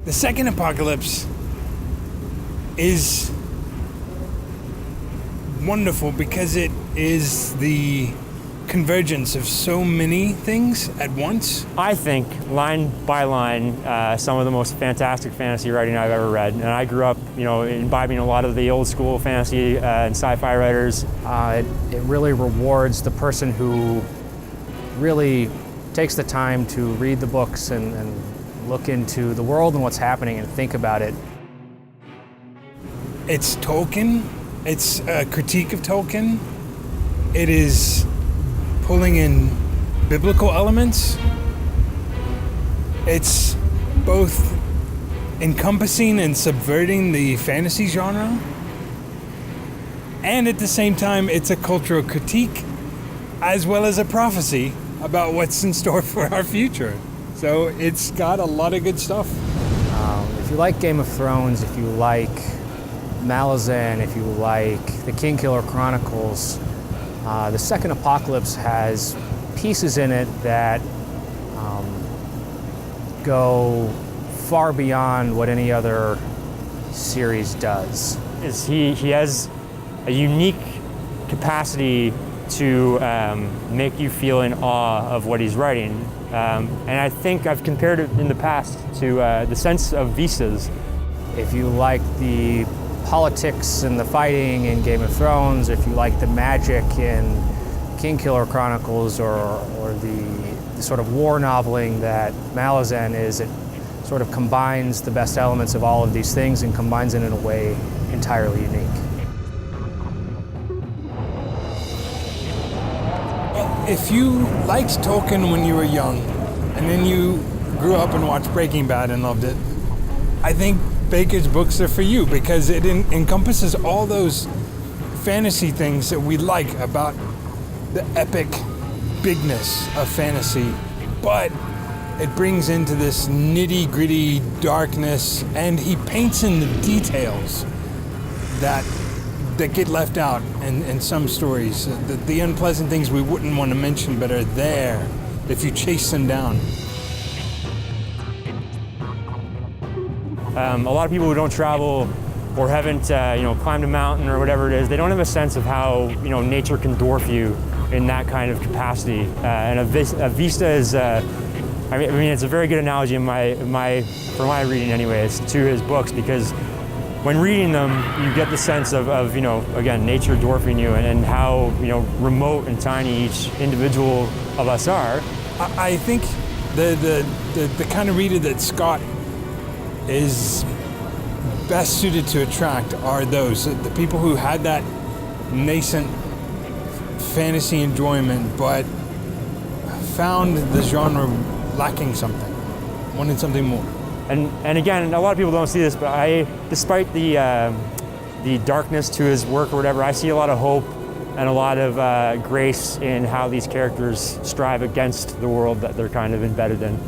The second apocalypse is wonderful because it is the convergence of so many things at once. I think, line by line, some of the most fantastic fantasy writing I've ever read. And I grew up, imbibing a lot of the old school fantasy and sci-fi writers. It really rewards the person who really takes the time to read the books and look into the world and what's happening and think about it. It's Tolkien. It's a critique of Tolkien. It is pulling in biblical elements. It's both encompassing and subverting the fantasy genre. And at the same time, it's a cultural critique as well as a prophecy about what's in store for our future. So it's got a lot of good stuff. If you like Game of Thrones, if you like Malazan, if you like the Kingkiller Chronicles, the Second Apocalypse has pieces in it that go far beyond what any other series does. He has a unique capacity to make you feel in awe of what he's writing. And I think I've compared it in the past to the sense of vistas. If you like the politics and the fighting in Game of Thrones, if you like the magic in Kingkiller Chronicles or the sort of war noveling that Malazan is, it sort of combines the best elements of all of these things and combines it in a way entirely unique. If you liked Tolkien when you were young, and then you grew up and watched Breaking Bad and loved it, I think Baker's books are for you because it encompasses all those fantasy things that we like about the epic bigness of fantasy, but it brings into this nitty-gritty darkness, and he paints in the details that get left out in some stories. The unpleasant things we wouldn't want to mention but are there if you chase them down. A lot of people who don't travel or haven't climbed a mountain or whatever it is, they don't have a sense of how nature can dwarf you in that kind of capacity. And a vista is, it's a very good analogy for my reading anyways, to his books, because when reading them, you get the sense of again, nature dwarfing you and how, remote and tiny each individual of us are. I think the kind of reader that Scott is best suited to attract are the people who had that nascent fantasy enjoyment, but found the genre lacking something, wanted something more. And again, a lot of people don't see this, but despite the darkness to his work or whatever, I see a lot of hope and a lot of grace in how these characters strive against the world that they're kind of embedded in.